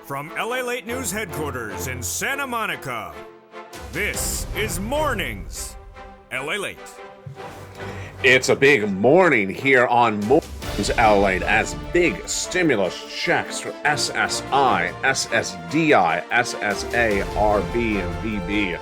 From LA Late News headquarters in Santa Monica, this is Mornings LA Late. It's a big morning here on Mornings LA Late as big stimulus checks for SSI, SSDI, SSA, RB, and VB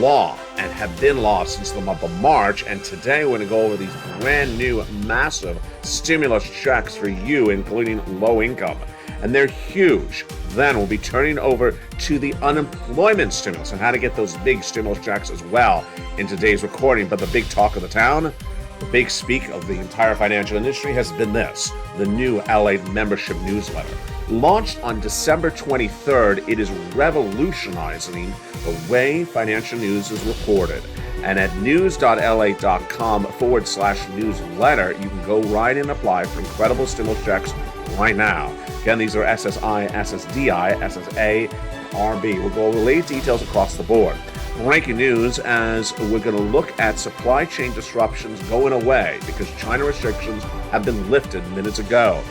law and have been law since the month of March. And today we're going to go over these brand new massive stimulus checks for you, including low income. And they're huge. Then we'll be turning over to the unemployment stimulus and how to get those big stimulus checks as well in today's recording. But the big talk of the town, the big speak of the entire financial industry has been this, the new LA membership newsletter. Launched on December 23rd, it is revolutionizing the way financial news is reported. And at news.la.com/newsletter, you can go right and apply for incredible stimulus checks right now. Again, these are SSI, SSDI, SSA, RB. We'll go over the latest details across the board. Breaking news as we're going to look at supply chain disruptions going away because China restrictions have been lifted minutes ago.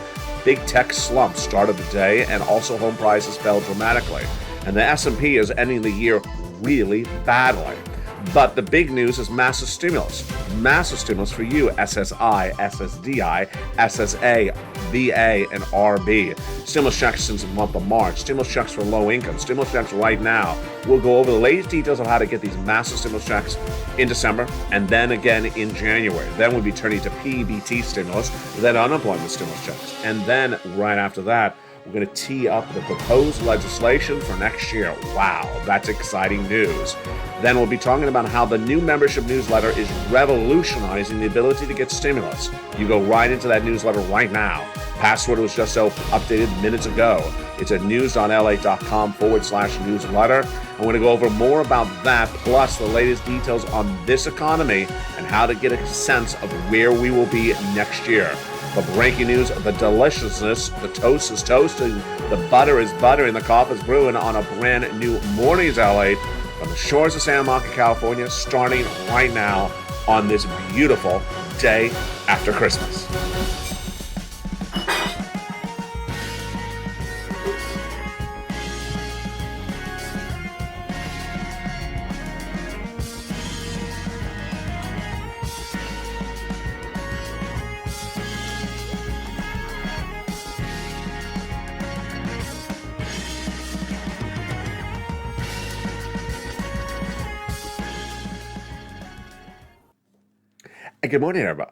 Big tech slump started the day, and also home prices fell dramatically. And the S&P is ending the year really badly. But the big news is massive stimulus. Massive stimulus for you, SSI, SSDI, SSA, VA, and RB. Stimulus checks since the month of March. Stimulus checks for low income. Stimulus checks right now. We'll go over the latest details of how to get these massive stimulus checks in December and then again in January. Then we'll be turning to PBT stimulus, then unemployment stimulus checks. And then right after that, we're going to tee up the proposed legislation for next year. Wow, that's exciting news. Then we'll be talking about how the new membership newsletter is revolutionizing the ability to get stimulus. You go right into that newsletter right now. Password was just updated minutes ago. It's at news.la.com/newsletter. I'm going to go over more about that, plus the latest details on this economy and how to get a sense of where we will be next year. The breaking news, the deliciousness, the toast is toasting, the butter is buttering, the coffee is brewing on a brand new Mornings LA from the shores of Santa Monica, California, starting right now on this beautiful day after Christmas. Good morning, everybody.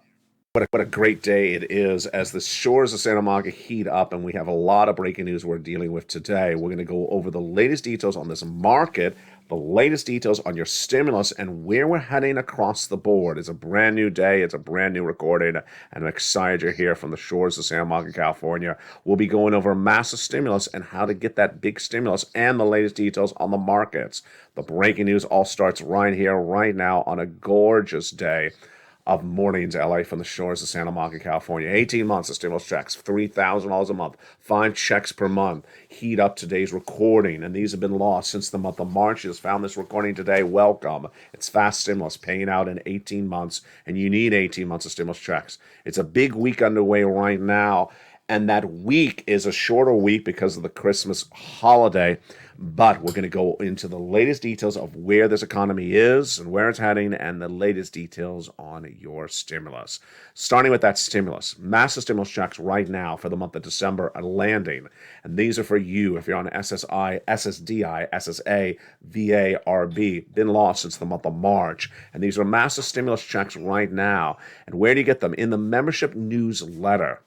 What a great day it is as the shores of Santa Monica heat up, and we have a lot of breaking news we're dealing with today. We're going to go over the latest details on this market, the latest details on your stimulus, and where we're heading across the board. It's a brand new day. It's a brand new recording, and I'm excited you're here from the shores of Santa Monica, California. We'll be going over massive stimulus and how to get that big stimulus and the latest details on the markets. The breaking news all starts right here, right now, on a gorgeous day of Mornings LA from the shores of Santa Monica, California. 18 months of stimulus checks, $3,000 a month, 5 checks per month. Heat up today's recording, and these have been lost since the month of March. You just found this recording today. Welcome. It's fast stimulus, paying out in 18 months, and you need 18 months of stimulus checks. It's a big week underway right now, and that week is a shorter week because of the Christmas holiday. But we're going to go into the latest details of where this economy is and where it's heading and the latest details on your stimulus. Starting with that stimulus. Massive stimulus checks right now for the month of December are landing. And these are for you if you're on SSI, SSDI, SSA, VA, RB. Been lost since the month of March. And these are massive stimulus checks right now. And where do you get them? In the membership newsletter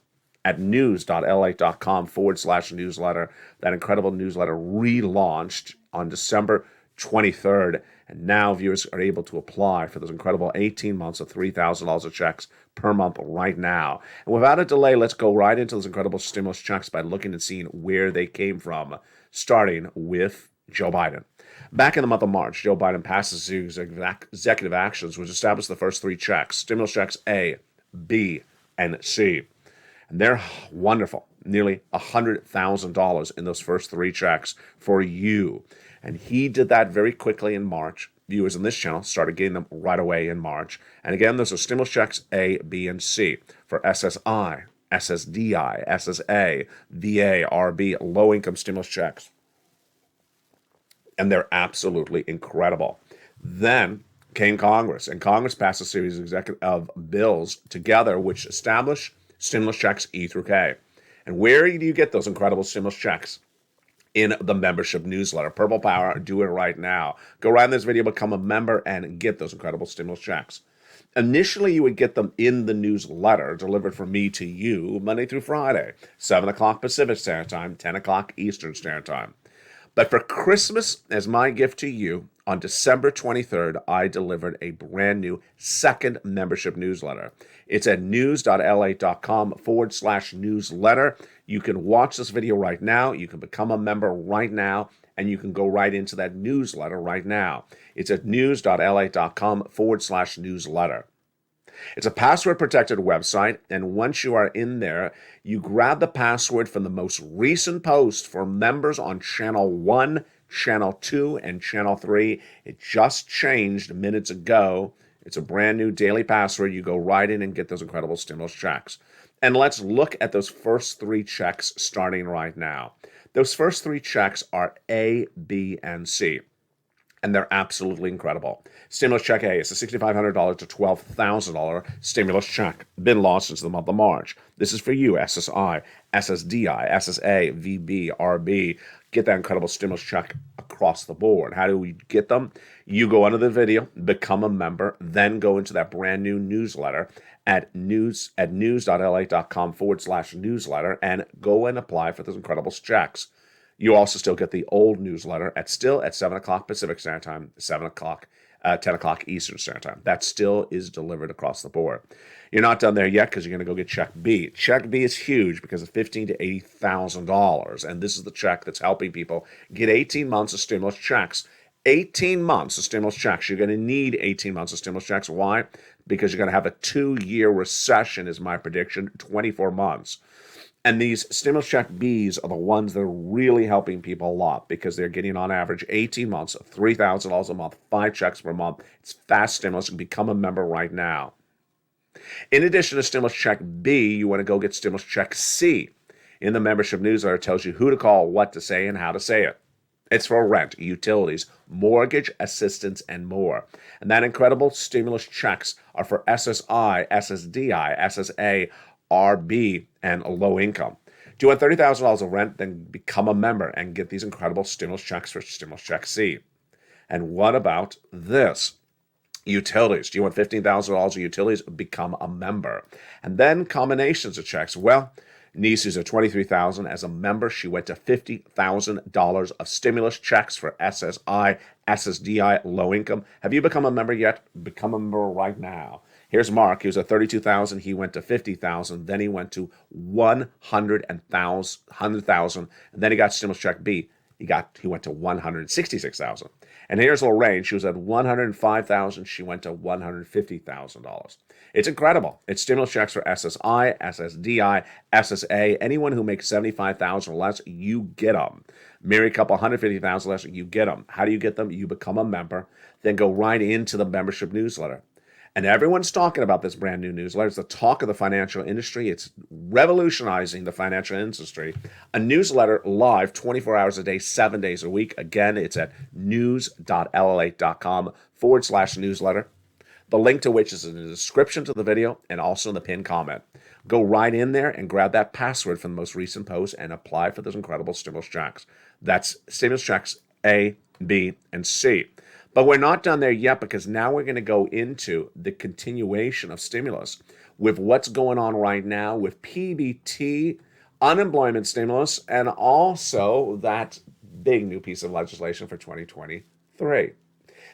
at news.la.com/newsletter. That incredible newsletter relaunched on December 23rd, and now viewers are able to apply for those incredible 18 months of $3,000 of checks per month right now. And without a delay, let's go right into those incredible stimulus checks by looking and seeing where they came from, starting with Joe Biden. Back in the month of March, Joe Biden passed his executive actions, which established the first 3 checks, stimulus checks A, B, and C. And they're wonderful. Nearly $100,000 in those first 3 checks for you. And he did that very quickly in March. Viewers on this channel started getting them right away in March. And again, those are stimulus checks A, B, and C for SSI, SSDI, SSA, VA, RB, low-income stimulus checks. And they're absolutely incredible. Then came Congress, and Congress passed a series of bills together which establish stimulus checks E through K. And where do you get those incredible stimulus checks? In the membership newsletter. Purple Power, do it right now. Go right in this video, become a member, and get those incredible stimulus checks. Initially, you would get them in the newsletter delivered from me to you Monday through Friday, 7 o'clock Pacific Standard Time, 10 o'clock Eastern Standard Time. But for Christmas, as my gift to you, on December 23rd, I delivered a brand new second membership newsletter. It's at news.lalate.com/newsletter. You can watch this video right now. You can become a member right now, and you can go right into that newsletter right now. It's at news.lalate.com/newsletter. It's a password-protected website, and once you are in there, you grab the password from the most recent post for members on Channel 1, Channel 2, and Channel 3. It just changed minutes ago. It's a brand new daily password. You go right in and get those incredible stimulus checks. And let's look at those first three checks starting right now. Those first three checks are A, B, and C. And they're absolutely incredible. Stimulus check A is a $6,500 to $12,000 stimulus check. Been launched since the month of March. This is for you, SSI, SSDI, SSA, VB, RB. Get that incredible stimulus check across the board. How do we get them? You go under the video, become a member, then go into that brand new newsletter at news.lalate.com/newsletter and go and apply for those incredible checks. You also still get the old newsletter at 7 o'clock Pacific Standard Time, 10 o'clock Eastern Standard Time. That still is delivered across the board. You're not done there yet because you're going to go get check B. Check B is huge because of $15,000 to $80,000, and this is the check that's helping people get 18 months of stimulus checks. 18 months of stimulus checks. You're going to need 18 months of stimulus checks. Why? Because you're going to have a 2-year recession is my prediction, 24 months. And these stimulus check Bs are the ones that are really helping people a lot because they're getting on average 18 months, $3,000 a month, 5 checks per month. It's fast stimulus. You can become a member right now. In addition to stimulus check B, you want to go get stimulus check C. In the membership newsletter, it tells you who to call, what to say, and how to say it. It's for rent, utilities, mortgage assistance, and more. And that incredible stimulus checks are for SSI, SSDI, SSA, RB, and low income. Do you want $30,000 of rent? Then become a member and get these incredible stimulus checks for stimulus check C. And what about this? Utilities. Do you want $15,000 of utilities? Become a member. And then combinations of checks. Well, niece who's at $23,000 as a member, she went to $50,000 of stimulus checks for SSI, SSDI, low income. Have you become a member yet? Become a member right now. Here's Mark. He was at $32,000. He went to $50,000. Then he went to $100,000. And then he got stimulus check B. He went to $166,000. And here's Lorraine. She was at $105,000. She went to $150,000. It's incredible. It's stimulus checks for SSI, SSDI, SSA. Anyone who makes $75,000 or less, you get them. Married couple, $150,000 less, you get them. How do you get them? You become a member. Then go right into the membership newsletter. And everyone's talking about this brand new newsletter. It's the talk of the financial industry. It's revolutionizing the financial industry. A newsletter live 24 hours a day, 7 days a week. Again, it's at news.lalate.com/newsletter. The link to which is in the description to the video and also in the pinned comment. Go right in there and grab that password from the most recent post and apply for those incredible stimulus checks. That's stimulus checks A, B, and C. But we're not done there yet because now we're going to go into the continuation of stimulus with what's going on right now with PBT, unemployment stimulus, and also that big new piece of legislation for 2023.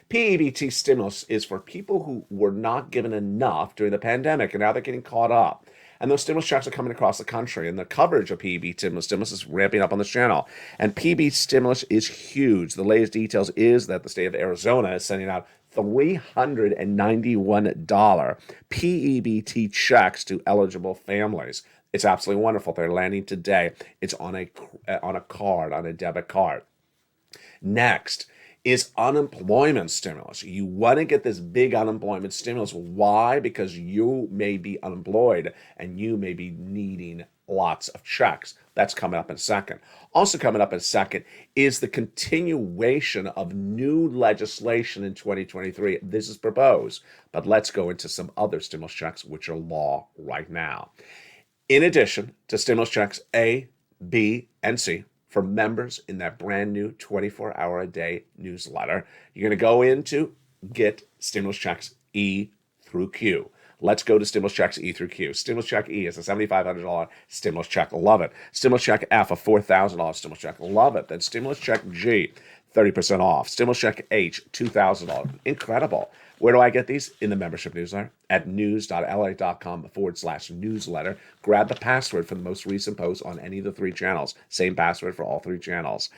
PEBT stimulus is for people who were not given enough during the pandemic, and now they're getting caught up. And those stimulus checks are coming across the country, and the coverage of PEBT stimulus is ramping up on this channel. And PEBT stimulus is huge. The latest details is that the state of Arizona is sending out $391 PEBT checks to eligible families. It's absolutely wonderful. They're landing today. It's on a card, on a debit card. Next is unemployment stimulus. You want to get this big unemployment stimulus. Why? Because you may be unemployed and you may be needing lots of checks. That's coming up in a second. Also coming up in a second is the continuation of new legislation in 2023. This is proposed, but let's go into some other stimulus checks, which are law right now. In addition to stimulus checks A, B, and C, for members in that brand new 24-hour-a-day newsletter, you're going to go into get stimulus checks E through Q. Let's go to stimulus checks E through Q. Stimulus check E is a $7,500 stimulus check. Love it. Stimulus check F, a $4,000 stimulus check. Love it. Then stimulus check G, 30% off. Stimulus check H, $2,000. Incredible. Where do I get these? In the membership newsletter at news.lalate.com/newsletter. Grab the password for the most recent post on any of the 3 channels. Same password for all 3 channels.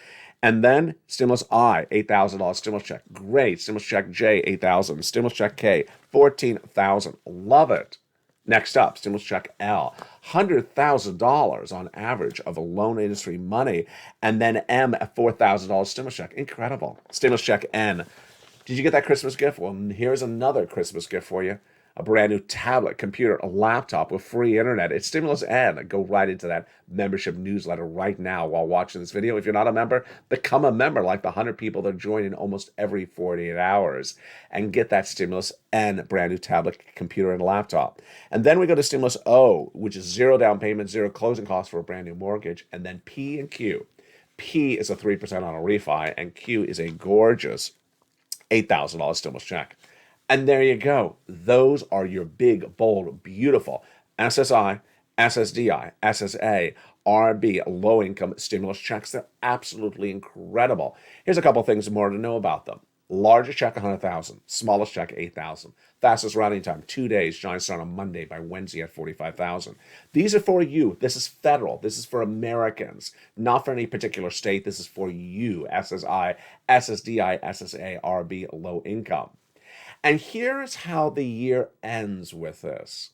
And then stimulus I, $8,000 stimulus check. Great. Stimulus check J, $8,000. Stimulus check K, $14,000. Love it. Next up, stimulus check L, $100,000 on average of a loan industry money. And then M, a $4,000 stimulus check. Incredible. Stimulus check N. Did you get that Christmas gift? Well, here's another Christmas gift for you. A brand new tablet, computer, a laptop with free internet. It's Stimulus N. Go right into that membership newsletter right now while watching this video. If you're not a member, become a member like the 100 people that are joining almost every 48 hours and get that Stimulus N brand new tablet, computer, and laptop. And then we go to Stimulus O, which is 0 down payment, 0 closing costs for a brand new mortgage. And then P and Q. P is a 3% on a refi, and Q is a gorgeous $8,000 stimulus check. And there you go. Those are your big, bold, beautiful SSI, SSDI, SSA, RB, low-income stimulus checks. They're absolutely incredible. Here's a couple things more to know about them. Largest check, $100,000. Smallest check, $8,000. Fastest routing time, 2 days. Giant start on Monday, by Wednesday at $45,000. These are for you. This is federal. This is for Americans, not for any particular state. This is for you. SSI, SSDI, SSA, RB, low income. And here's how the year ends with this.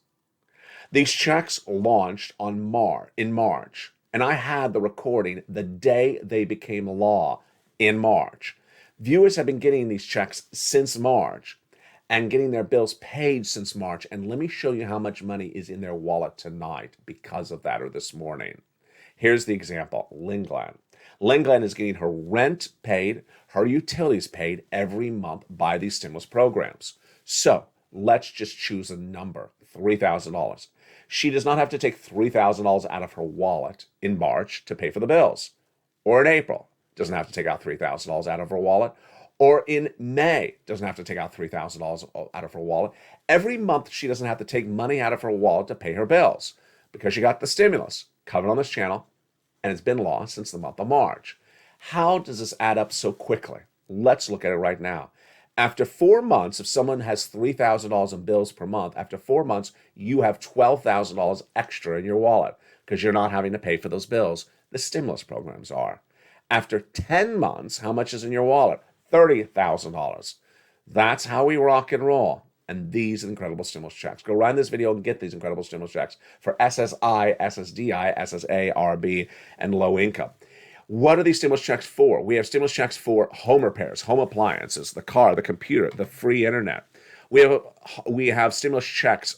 These checks launched in March, and I had the recording the day they became law in March. Viewers have been getting these checks since March and getting their bills paid since March. And let me show you how much money is in their wallet tonight because of that, or this morning. Here's the example. Lynn Glenn is getting her rent paid, her utilities paid every month by these stimulus programs. So let's just choose a number, $3,000. She does not have to take $3,000 out of her wallet in March to pay for the bills, or in April. Doesn't have to take out $3,000 out of her wallet, or in May doesn't have to take out $3,000 out of her wallet. Every month she doesn't have to take money out of her wallet to pay her bills because she got the stimulus covered on this channel, and it's been law since the month of March. How does this add up so quickly? Let's look at it right now. After 4 months, if someone has $3,000 in bills per month, after 4 months, you have $12,000 extra in your wallet because you're not having to pay for those bills. The stimulus programs are. After 10 months, how much is in your wallet? $30,000. That's how we rock and roll. And these incredible stimulus checks. Go right in this video and get these incredible stimulus checks for SSI, SSDI, SSA, RB, and low income. What are these stimulus checks for? We have stimulus checks for home repairs, home appliances, the car, the computer, the free internet. We have stimulus checks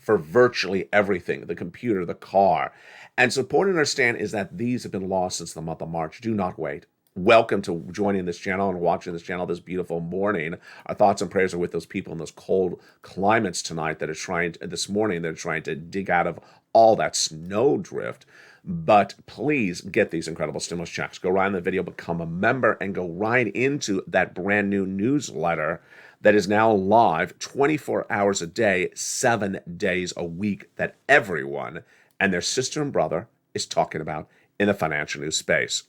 for virtually everything, the computer, the car. And so important to understand is that these have been lost since the month of March. Do not wait. Welcome to joining this channel and watching this channel this beautiful morning. Our thoughts and prayers are with those people in those cold climates tonight that are this morning, they're trying to dig out of all that snow drift. But please get these incredible stimulus checks. Go right in the video, become a member, and go right into that brand new newsletter that is now live 24 hours a day, 7 days a week, that everyone and their sister and brother is talking about in the financial news space.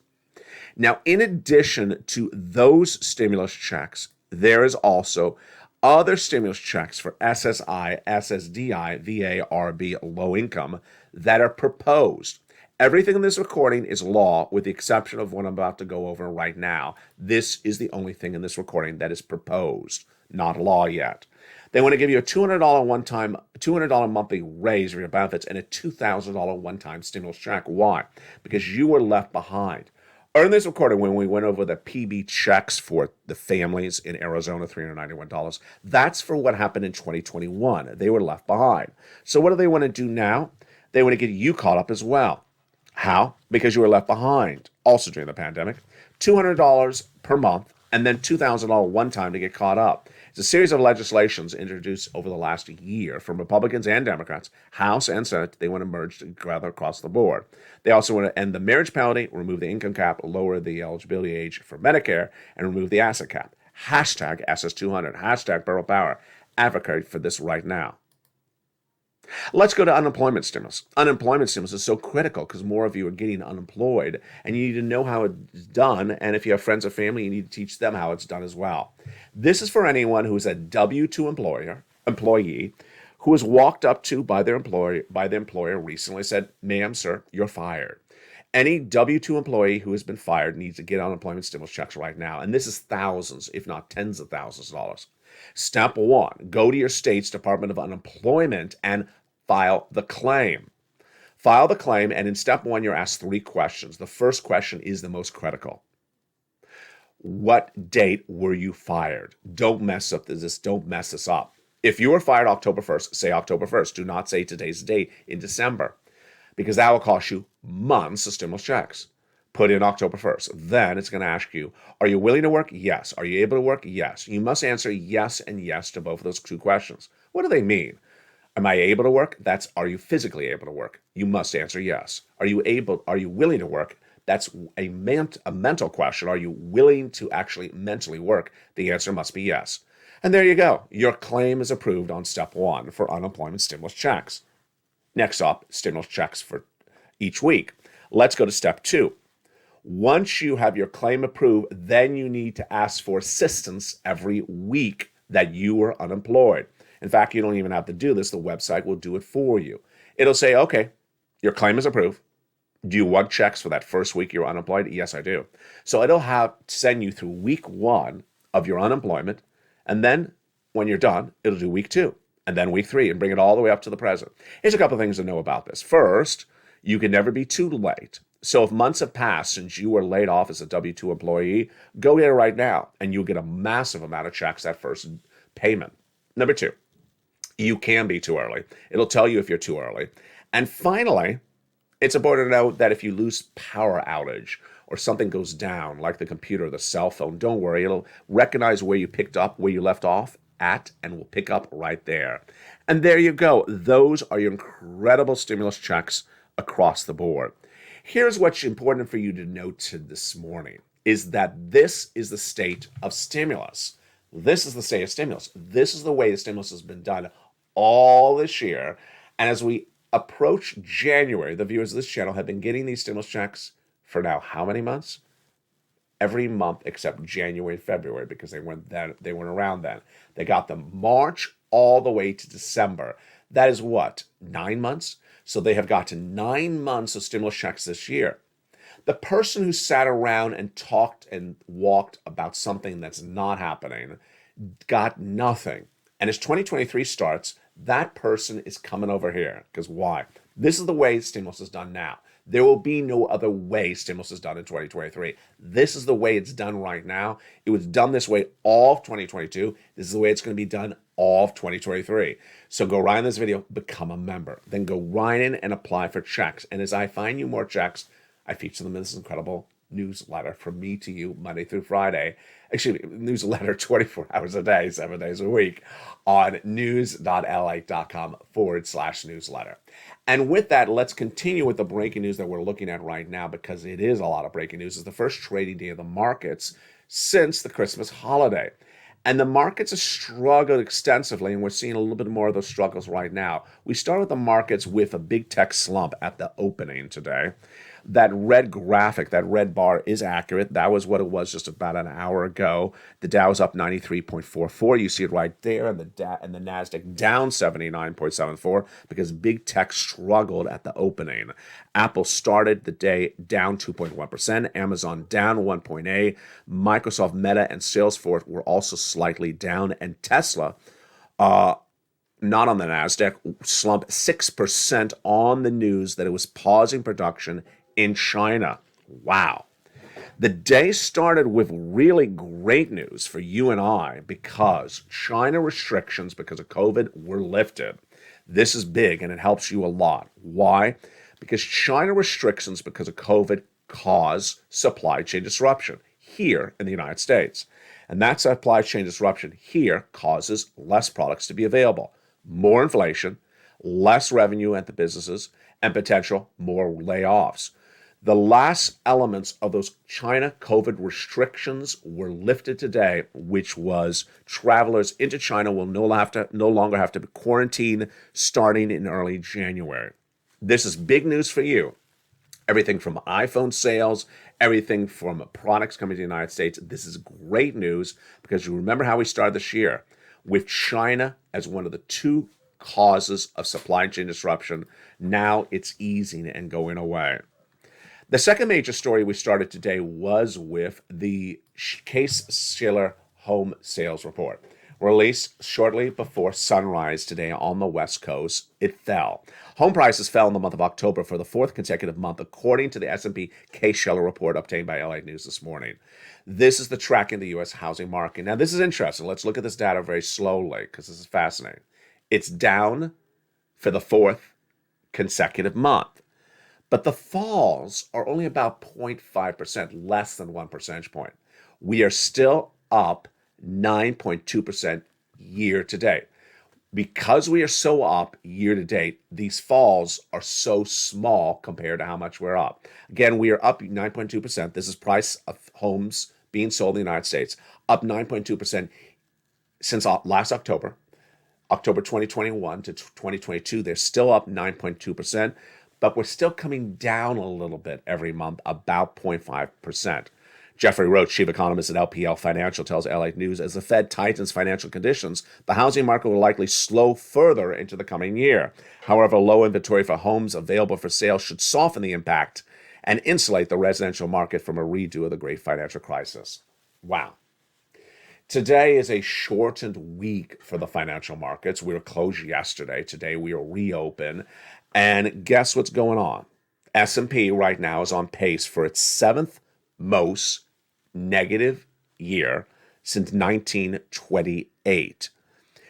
Now, in addition to those stimulus checks, there is also other stimulus checks for SSI, SSDI, VA, RB, low income that are proposed. Everything in this recording is law with the exception of what I'm about to go over right now. This is the only thing in this recording that is proposed, not law yet. They want to give you a $200 monthly raise for your benefits and a $2,000 one-time stimulus check. Why? Because you were left behind. Earn this recording when we went over the PB checks for the families in Arizona, $391. That's for what happened in 2021. They were left behind. So what do they want to do now? They want to get you caught up as well. How? Because you were left behind, also during the pandemic. $200 per month, and then $2,000 one time to get caught up. It's a series of legislations introduced over the last year from Republicans and Democrats, House and Senate. They want to merge together across the board. They also want to end the marriage penalty, remove the income cap, lower the eligibility age for Medicare, and remove the asset cap. Hashtag SS200, hashtag Borough Power. Advocate for this right now. Let's go to unemployment stimulus. Unemployment stimulus is so critical because more of you are getting unemployed, and you need to know how it's done. And if you have friends or family, you need to teach them how it's done as well. This is for anyone who is a W-2 employee who was walked up to by the employer recently, said, "Ma'am, sir, you're fired." Any W-2 employee who has been fired needs to get unemployment stimulus checks right now. And this is thousands, if not tens of thousands of dollars. Step one, go to your state's Department of Unemployment and file the claim. File the claim, and in step one, you're asked 3 questions. The first question is the most critical. What date were you fired? Don't mess this up. If you were fired October 1st, say October 1st. Do not say today's date in December, because that will cost you months of stimulus checks. Put in October 1st. Then it's going to ask you, are you willing to work? Yes. Are you able to work? Yes. You must answer yes and yes to both of those 2 questions. What do they mean? Am I able to work? That's, are you physically able to work? You must answer yes. Are you willing to work? That's a mental question. Are you willing to actually mentally work? The answer must be yes. And there you go. Your claim is approved on step 1 for unemployment stimulus checks. Next up, stimulus checks for each week. Let's go to step 2. Once you have your claim approved, then you need to ask for assistance every week that you were unemployed. In fact, you don't even have to do this. The website will do it for you. It'll say, okay, your claim is approved. Do you want checks for that first week you're unemployed? Yes, I do. So it'll send you through week 1 of your unemployment, and then when you're done, it'll do week 2, and then week 3, and bring it all the way up to the present. Here's a couple of things to know about this. First, you can never be too late. So if months have passed since you were laid off as a W-2 employee, go get it right now, and you'll get a massive amount of checks that first payment. Number 2, you can be too early. It'll tell you if you're too early. And finally, it's important to know that if you lose power outage or something goes down, like the computer or the cell phone, don't worry. It'll recognize where you picked up, where you left off at, and will pick up right there. And there you go. Those are your incredible stimulus checks across the board. Here's what's important for you to note this morning is that this is the state of stimulus. This is the state of stimulus. This is the way the stimulus has been done all this year. And as we approach January, the viewers of this channel have been getting these stimulus checks for now how many months? Every month except January and February, because they weren't around then. They got them March all the way to December. That is what? 9 months? So they have gotten 9 months of stimulus checks this year. The person who sat around and talked and walked about something that's not happening got nothing. And as 2023 starts, that person is coming over here. Because why? This is the way stimulus is done now. There will be no other way stimulus is done in 2023. This is the way it's done right now. It was done this way all of 2022. This is the way it's going to be done all of 2023. So go right in this video, become a member. Then go right in and apply for checks. And as I find you more checks, I feature them in this incredible newsletter from me to you Monday through Friday. Actually, newsletter 24 hours a day, 7 days a week on news.la.com/newsletter. And with that, let's continue with the breaking news that we're looking at right now, because it is a lot of breaking news. It's the first trading day of the markets since the Christmas holiday. And the markets have struggled extensively, and we're seeing a little bit more of those struggles right now. We start with the markets with a big tech slump at the opening today. That red graphic, that red bar is accurate. That was what it was just about an hour ago. The Dow is up 93.44. You see it right there. And the NASDAQ down 79.74 because big tech struggled at the opening. Apple started the day down 2.1%. Amazon down 1.8%. Microsoft, Meta, and Salesforce were also slightly down. And Tesla, not on the NASDAQ, slumped 6% on the news that it was pausing production in China. Wow. The day started with really great news for you and I because China restrictions because of COVID were lifted. This is big and it helps you a lot. Why? Because China restrictions because of COVID cause supply chain disruption here in the United States. And that supply chain disruption here causes less products to be available, more inflation, less revenue at the businesses, and potential more layoffs. The last elements of those China COVID restrictions were lifted today, which was travelers into China will no longer have to be quarantined starting in early January. This is big news for you. Everything from iPhone sales, everything from products coming to the United States. This is great news because you remember how we started this year with China as one of the two causes of supply chain disruption. Now it's easing and going away. The second major story we started today was with the Case-Shiller home sales report. Released shortly before sunrise today on the West Coast, it fell. Home prices fell in the month of October for the fourth consecutive month, according to the S&P Case-Shiller report obtained by LA News this morning. This is the tracking of the U.S. housing market. Now, this is interesting. Let's look at this data very slowly because this is fascinating. It's down for the fourth consecutive month. But the falls are only about 0.5%, less than 1 percentage point. We are still up 9.2% year to date. Because we are so up year to date, these falls are so small compared to how much we're up. Again, we are up 9.2%. This is price of homes being sold in the United States, up 9.2% since last October 2021 to 2022. They're still up 9.2%. But we're still coming down a little bit every month, about 0.5%. Jeffrey Roach, chief economist at LPL Financial, tells LA News, as the Fed tightens financial conditions, the housing market will likely slow further into the coming year. However, low inventory for homes available for sale should soften the impact and insulate the residential market from a redo of the great financial crisis. Wow. Today is a shortened week for the financial markets. We were closed yesterday. Today we are reopened. And guess what's going on? S&P right now is on pace for its seventh most negative year since 1928.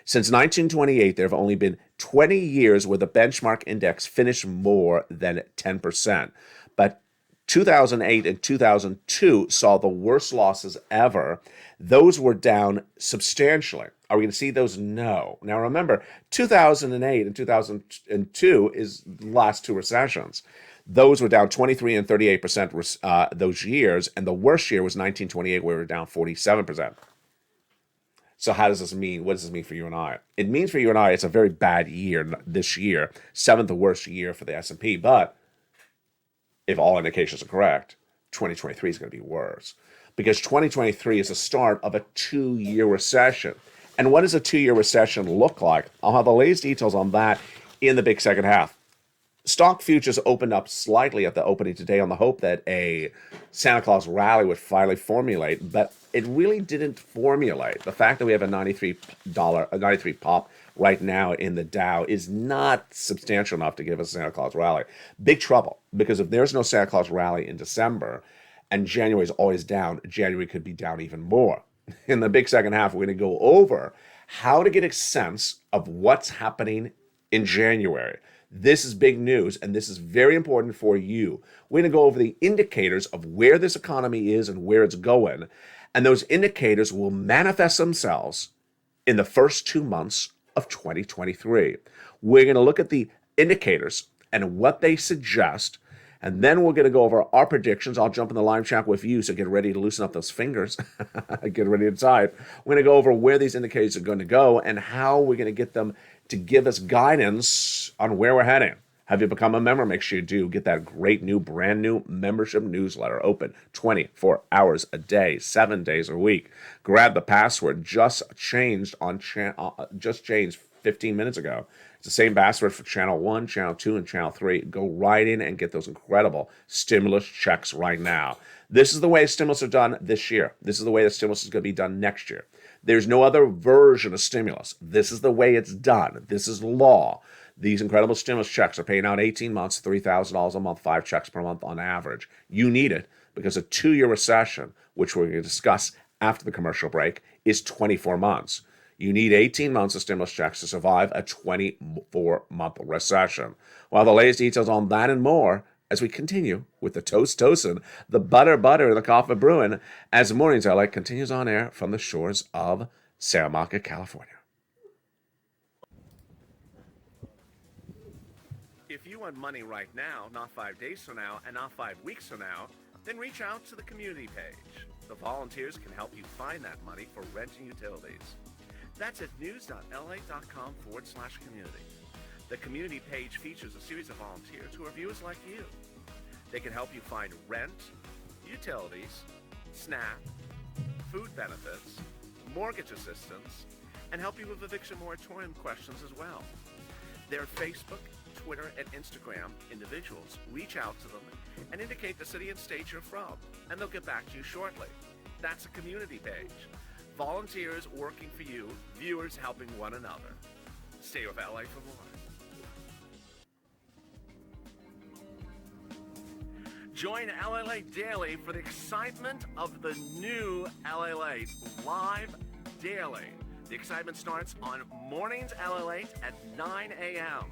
Since 1928, there have only been 20 years where the benchmark index finished more than 10%. But 2008 and 2002 saw the worst losses ever. Those were down substantially. Are we going to see those? No. Now remember, 2008 and 2002 is the last two recessions. Those were down 23 and 38% those years, and the worst year was 1928, where we were down 47%. So how does this mean? What does this mean for you and I? It means for you and I, it's a very bad year this year, seventh worst year for the S&P. But if all indications are correct, 2023 is going to be worse because 2023 is the start of a 2-year recession. And what does a 2-year recession look like? I'll have the latest details on that in the big second half. Stock futures opened up slightly at the opening today on the hope that a Santa Claus rally would finally formulate, but it really didn't formulate. The fact that we have a $93 pop right now in the Dow is not substantial enough to give us a Santa Claus rally. Big trouble, because if there's no Santa Claus rally in December, and January is always down, January could be down even more. In the big second half, we're going to go over how to get a sense of what's happening in January. This is big news, and this is very important for you. We're going to go over the indicators of where this economy is and where it's going, and those indicators will manifest themselves in the first 2 months of 2023. We're going to look at the indicators and what they suggest, and then we're going to go over our predictions. I'll jump in the live chat with you, so get ready to loosen up those fingers. Get ready to type. We're going to go over where these indicators are going to go and how we're going to get them to give us guidance on where we're heading. Have you become a member? Make sure you do. Get that great new, brand new membership newsletter open 24 hours a day, 7 days a week. Grab the password. Just changed 15 minutes ago. It's the same password for channel 1, channel 2, and channel 3. Go right in and get those incredible stimulus checks right now. This is the way stimulus are done this year. This is the way the stimulus is going to be done next year. There's no other version of stimulus. This is the way it's done. This is law. These incredible stimulus checks are paying out 18 months, $3,000 a month, 5 checks per month on average. You need it because a 2-year recession, which we're going to discuss after the commercial break, is 24 months. You need 18 months of stimulus checks to survive a 24-month recession. Well, the latest details on that and more as we continue with the toast toasting, the butter, and the coffee brewing as Mornings LA continues on air from the shores of Santa Monica, California. If you want money right now, not 5 days from now, and not 5 weeks from now, then reach out to the community page. The volunteers can help you find that money for rent and utilities. That's at news.la.com/community. The community page features a series of volunteers who are viewers like you. They can help you find rent, utilities, SNAP, food benefits, mortgage assistance, and help you with eviction moratorium questions as well. Their Facebook, Twitter, and Instagram individuals reach out to them and indicate the city and state you're from, and they'll get back to you shortly. That's a community page. Volunteers working for you, viewers helping one another. Stay with LA for more. Join LA Daily for the excitement of the new LA live daily. The excitement starts on Mornings LA at 9 a.m.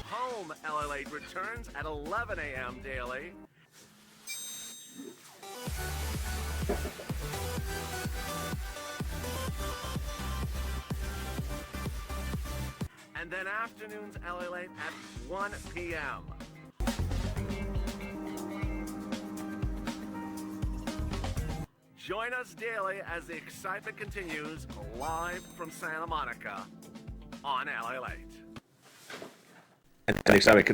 Home LA returns at 11 a.m. daily. And then afternoons LA at 1 p.m. Join us daily as the excitement continues live from Santa Monica on LA Late. And the excitement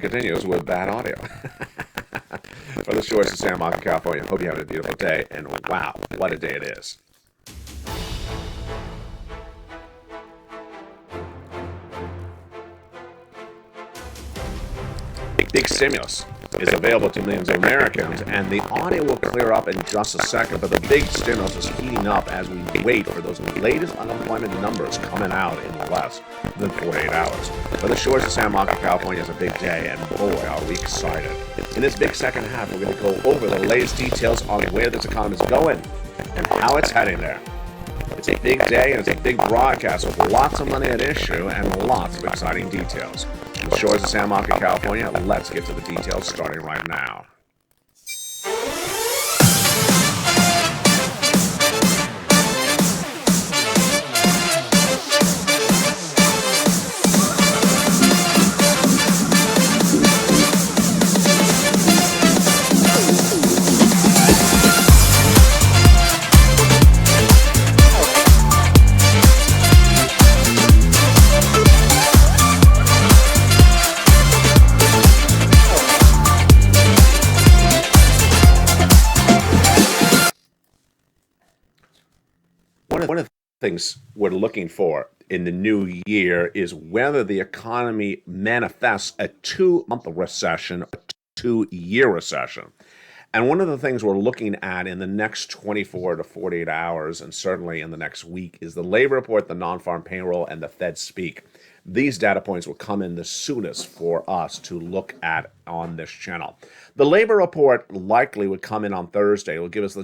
continues with bad audio. From the shores of Santa Monica, California. Hope you have a beautiful day, and wow, what a day it is. Big stimulus is available to millions of Americans, and the audio will clear up in just a second, but the big stimulus is heating up as we wait for those latest unemployment numbers coming out in less than 48 hours. For the shores of Santa Monica, California is a big day, and boy, are we excited. In this big second half, we're going to go over the latest details on where this economy is going and how it's heading there. It's a big day, and it's a big broadcast with lots of money at issue and lots of exciting details. From the shores of Santa Monica, California, let's get to the details starting right now. One of the things we're looking for in the new year is whether the economy manifests a 2-month recession, a 2-year recession. And one of the things we're looking at in the next 24 to 48 hours, and certainly in the next week, is the labor report, the non-farm payroll, and the Fed speak. These data points will come in the soonest for us to look at on this channel. The labor report likely would come in on Thursday. It will give us the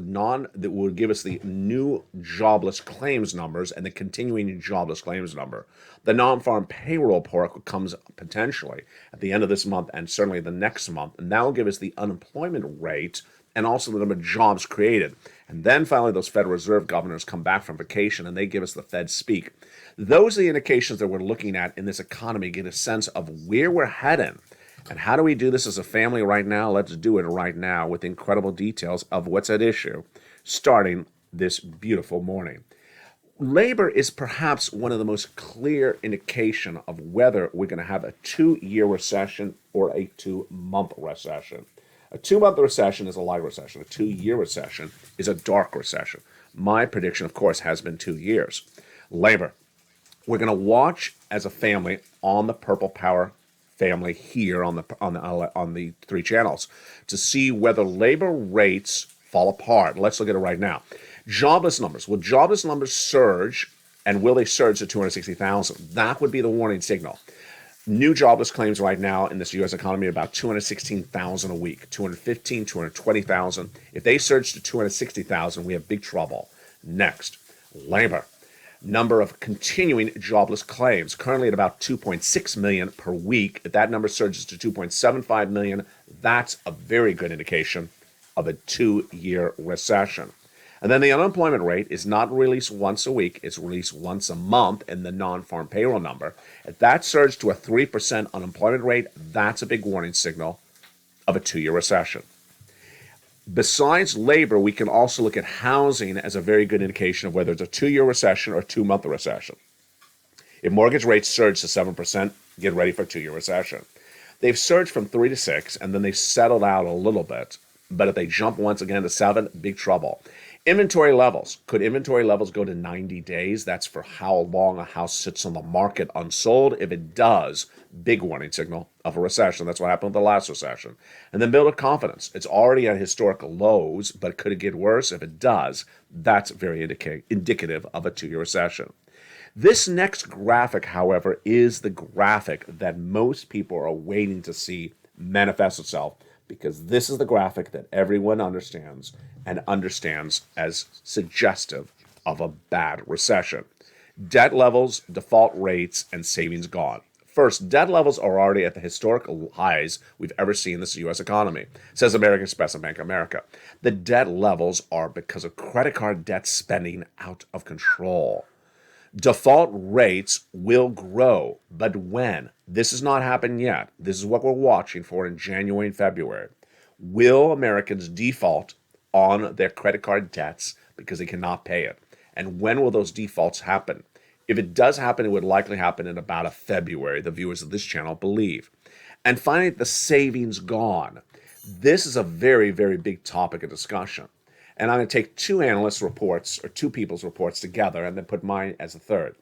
new jobless claims numbers and the continuing jobless claims number. The non-farm payroll report comes potentially at the end of this month and certainly the next month, and that will give us the unemployment rate and also the number of jobs created. And then finally, those Federal Reserve governors come back from vacation and they give us the Fed speak. Those are the indications that we're looking at in this economy, get a sense of where we're heading. And how do we do this as a family right now? Let's do it right now with incredible details of what's at issue, starting this beautiful morning. Labor is perhaps one of the most clear indication of whether we're going to have a 2-year recession or a 2-month recession. A 2-month recession is a light recession. A 2-year recession is a dark recession. My prediction, of course, has been 2 years. Labor. We're going to watch as a family on the Purple Power family here on the three channels to see whether labor rates fall apart. Let's look at it right now. Jobless numbers. Will jobless numbers surge, and will they surge to 260,000? That would be the warning signal. New jobless claims right now in this U.S. economy are about 216,000 a week, 215, 220,000. If they surge to 260,000, we have big trouble. Next, labor. Number of continuing jobless claims, currently at about 2.6 million per week. If that number surges to 2.75 million, that's a very good indication of a 2-year recession. And then the unemployment rate is not released once a week, it's released once a month in the non-farm payroll number. If that surged to a 3% unemployment rate, that's a big warning signal of a 2-year recession. Besides labor, we can also look at housing as a very good indication of whether it's a 2-year recession or a 2-month recession. If mortgage rates surge to 7%, get ready for a 2-year recession. They've surged from 3 to 6, and then they settled out a little bit. But if they jump once again to 7, big trouble. Inventory levels. Could inventory levels go to 90 days? That's for how long a house sits on the market unsold. If it does, big warning signal of a recession. That's what happened with the last recession. And then builder confidence. It's already at historical lows, but could it get worse? If it does, that's very indicative of a 2-year recession. This next graphic, however, is the graphic that most people are waiting to see manifest itself, because this is the graphic that everyone understands and understands as suggestive of a bad recession. Debt levels, default rates, and savings gone. First, debt levels are already at the historical highs we've ever seen in this U.S. economy, says American Express and Bank of America. The debt levels are because of credit card debt spending out of control. Default rates will grow, but when? This has not happened yet. This is what we're watching for in January and February. Will Americans default on their credit card debts because they cannot pay it? And when will those defaults happen? If it does happen, it would likely happen in about a February, the viewers of this channel believe. And finally, the savings gone. This is a very, very big topic of discussion. And I'm going to take two analysts' reports, or two people's reports together, and then put mine as a third.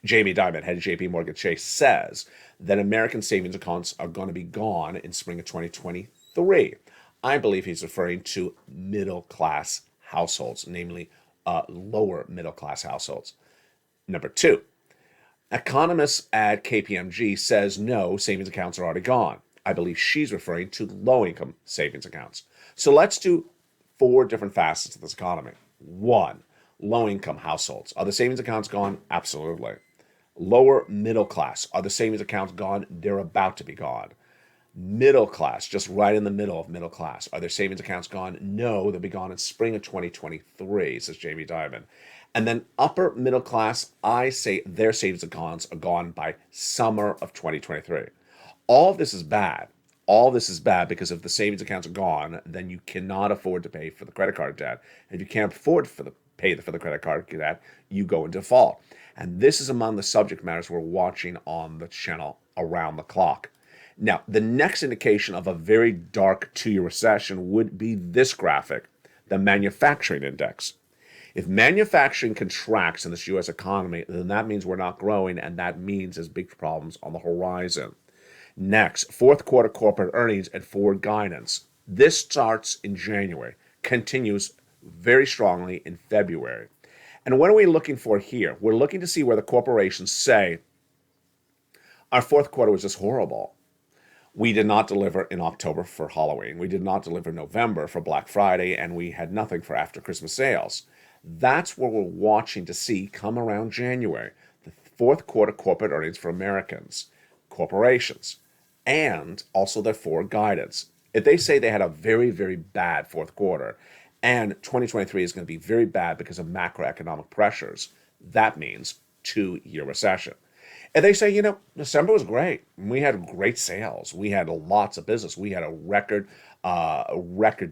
Jamie Dimon, head of JP Morgan Chase, says that American savings accounts are going to be gone in spring of 2023. I believe he's referring to middle-class households, namely lower middle-class households. Number two, economists at KPMG says no, savings accounts are already gone. I believe she's referring to low-income savings accounts. So let's do 4 different facets of this economy. 1, low-income households. Are the savings accounts gone? Absolutely. Lower middle class. Are the savings accounts gone? They're about to be gone. Middle class, just right in the middle of middle class. Are their savings accounts gone? No, they'll be gone in spring of 2023, says Jamie Dimon. And then upper middle class, I say their savings accounts are gone by summer of 2023. All of this is bad. All this is bad because if the savings accounts are gone, then you cannot afford to pay for the credit card debt. And if you can't afford for the credit card debt, you go in default. And this is among the subject matters we're watching on the channel around the clock. Now, the next indication of a very dark 2-year recession would be this graphic, the manufacturing index. If manufacturing contracts in this U.S. economy, then that means we're not growing, and that means there's big problems on the horizon. Next, fourth quarter corporate earnings and forward guidance. This starts in January, continues very strongly in February. And what are we looking for here? We're looking to see where the corporations say, our fourth quarter was just horrible. We did not deliver in October for Halloween. We did not deliver in November for Black Friday, and we had nothing for after Christmas sales. That's what we're watching to see come around January, the fourth quarter corporate earnings for Americans, corporations, and also their forward guidance. If they say they had a very, very bad fourth quarter, and 2023 is going to be very bad because of macroeconomic pressures, that means 2-year recession. And they say, December was great. We had great sales. We had lots of business. We had a record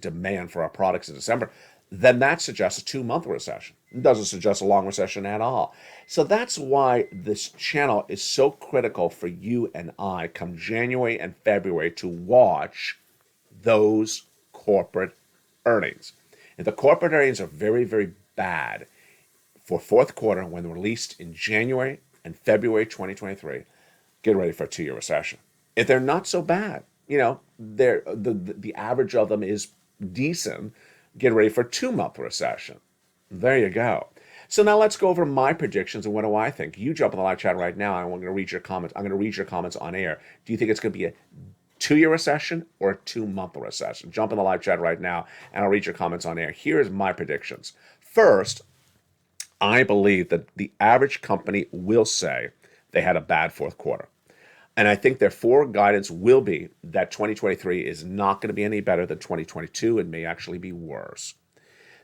demand for our products in December. Then that suggests a 2-month recession. It doesn't suggest a long recession at all. So that's why this channel is so critical for you and I come January and February to watch those corporate earnings. If the corporate earnings are very, very bad for fourth quarter when released in January and February 2023, get ready for a 2-year recession. If they're not so bad, they're the average of them is decent. Get ready for a 2-month recession. There you go. So now let's go over my predictions and what do I think. You jump in the live chat right now, and I'm going to read your comments. I'm going to read your comments on air. Do you think it's going to be a 2-year recession or a 2-month recession? Jump in the live chat right now, and I'll read your comments on air. Here's my predictions. First, I believe that the average company will say they had a bad fourth quarter. And I think their forward guidance will be that 2023 is not going to be any better than 2022 and may actually be worse.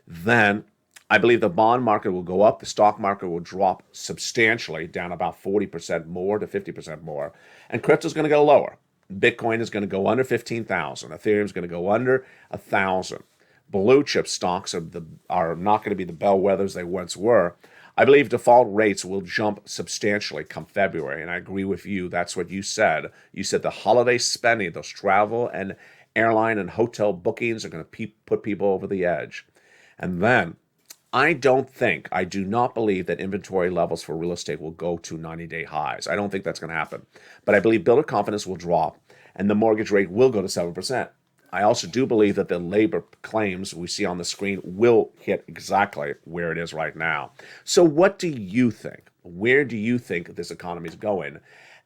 Then I believe the bond market will go up, the stock market will drop substantially, down about 40% more to 50% more, and crypto is going to go lower. Bitcoin is going to go under 15,000. Ethereum is going to go under 1,000. Blue chip stocks are not going to be the bellwethers they once were. I believe default rates will jump substantially come February, and I agree with you. That's what you said. You said the holiday spending, those travel and airline and hotel bookings are going to put people over the edge. And then I do not believe that inventory levels for real estate will go to 90-day highs. I don't think that's going to happen. But I believe builder confidence will drop, and the mortgage rate will go to 7%. I also do believe that the labor claims we see on the screen will hit exactly where it is right now. So what do you think? Where do you think this economy is going?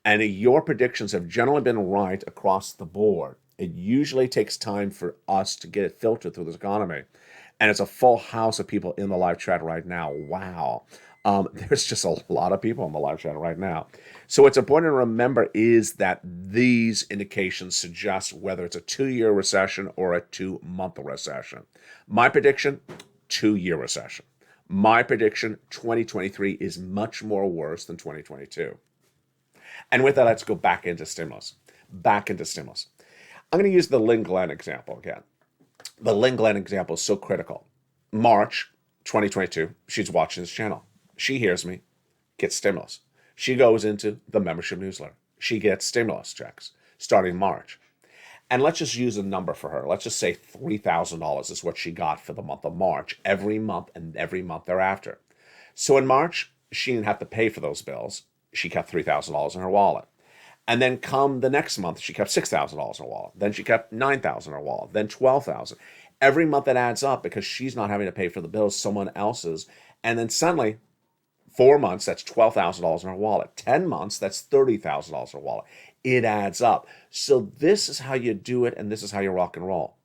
And your predictions have generally been right across the board. It usually takes time for us to get it filtered through this economy. And it's a full house of people in the live chat right now. Wow. There's just a lot of people in the live chat right now. So what's important to remember is that these indications suggest whether it's a 2-year recession or a 2-month recession. My prediction, 2-year recession. My prediction, 2023 is much more worse than 2022. And with that, let's go back into stimulus. I'm going to use the Lynn Glenn example again. The Lynn Glenn example is so critical. March 2022, she's watching this channel. She hears me, gets stimulus. She goes into the membership newsletter. She gets stimulus checks starting March. And let's just use a number for her. Let's just say $3,000 is what she got for the month of March, every month and every month thereafter. So in March, she didn't have to pay for those bills. She kept $3,000 in her wallet. And then come the next month, she kept $6,000 in her wallet. Then she kept $9,000 in her wallet. Then $12,000. Every month it adds up because she's not having to pay for the bills, someone else's. And then suddenly, 4 months, that's $12,000 in her wallet. 10 months, that's $30,000 in her wallet. It adds up. So this is how you do it, and this is how you rock and roll.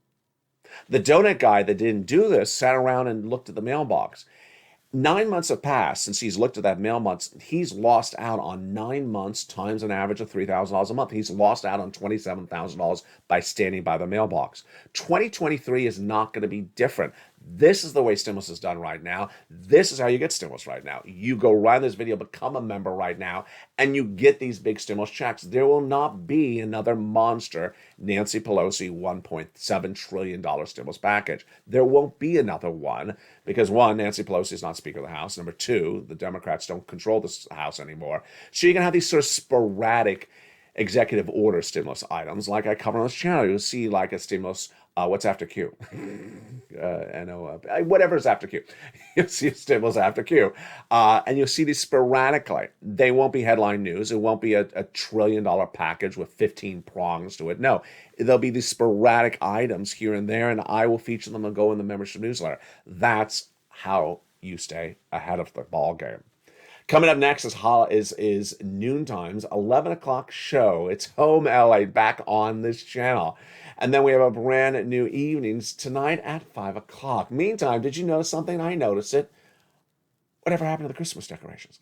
The donut guy that didn't do this sat around and looked at the mailbox. 9 months have passed since he's looked at that mailbox. He's lost out on 9 months times an average of $3,000 a month. He's lost out on $27,000 by standing by the mailbox. 2023 is not going to be different. This is the way stimulus is done right now. This is how you get stimulus right now. You go right in this video, become a member right now, and you get these big stimulus checks. There will not be another monster Nancy Pelosi $1.7 trillion stimulus package. There won't be another one because, one, Nancy Pelosi is not Speaker of the House. Number two, the Democrats don't control this House anymore. So you're going to have these sort of sporadic executive order stimulus items like I cover on this channel. You'll see like a stimulus, what's after Q? Whatever's after Q. You'll see a stimulus after Q. And you'll see these sporadically. They won't be headline news. It won't be a $1 trillion package with 15 prongs to it. No, there'll be these sporadic items here and there, and I will feature them and go in the membership newsletter. That's how you stay ahead of the ball game. Coming up next is Noontime's 11 o'clock show. It's Home LA back on this channel. And then we have a brand new evenings tonight at 5 o'clock. Meantime, did you notice something? I noticed it. Whatever happened to the Christmas decorations?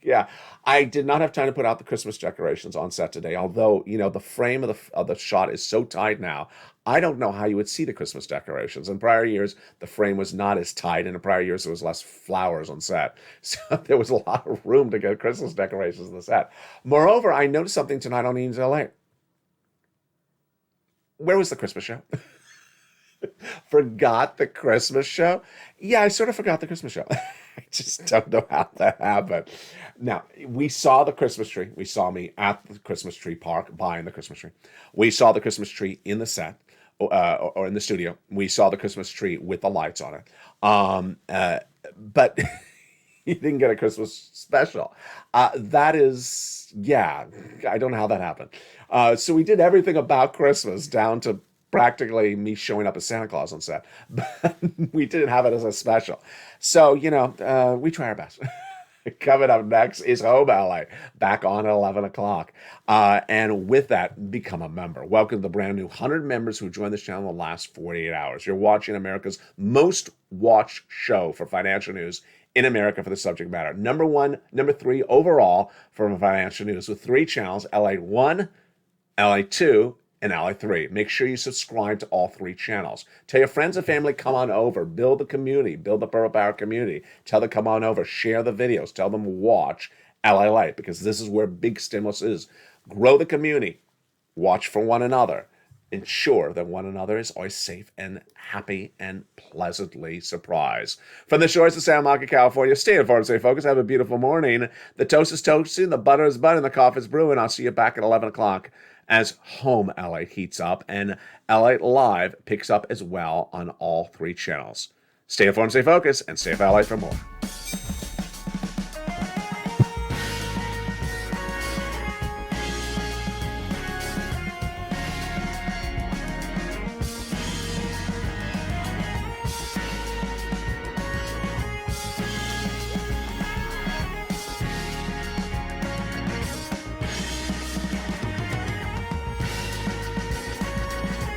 Yeah, I did not have time to put out the Christmas decorations on set today. Although, the frame of the shot is so tight now, I don't know how you would see the Christmas decorations. In prior years, the frame was not as tight, and in prior years, there was less flowers on set. So there was a lot of room to get Christmas decorations on the set. Moreover, I noticed something tonight on Mornings LA. Where was the Christmas show? Forgot the Christmas show? Yeah, I sort of forgot the Christmas show. I just don't know how that happened. Now, we saw the Christmas tree. We saw me at the Christmas tree park buying the Christmas tree. We saw the Christmas tree in the set or in the studio. We saw the Christmas tree with the lights on it. But You didn't get a Christmas special. That is, yeah, I don't know how that happened. So we did everything about Christmas down to practically me showing up as Santa Claus on set, but we didn't have it as a special. So, we try our best. Coming up next is Home Ally, back on at 11 o'clock. And with that, become a member. Welcome to the brand new 100 members who joined this channel in the last 48 hours. You're watching America's most watched show for financial news in America for the subject matter. Number 1, number 3 overall for financial news with 3 channels, LA1, LA2, and LA3. Make sure you subscribe to all 3 channels. Tell your friends and family, come on over. Build the community. Build the Purple Power community. Tell them, come on over. Share the videos. Tell them, watch LA Light, because this is where big stimulus is. Grow the community. Watch for one another. Ensure that one another is always safe and happy and pleasantly surprised. From the shores of Santa Monica, California, stay informed, stay focused. Have a beautiful morning. The toast is toasting, the butter is buttering, the coffee is brewing. I'll see you back at 11 o'clock as Home LA heats up and LA Live picks up as well on all 3 channels. Stay informed, stay focused, and stay LA for more.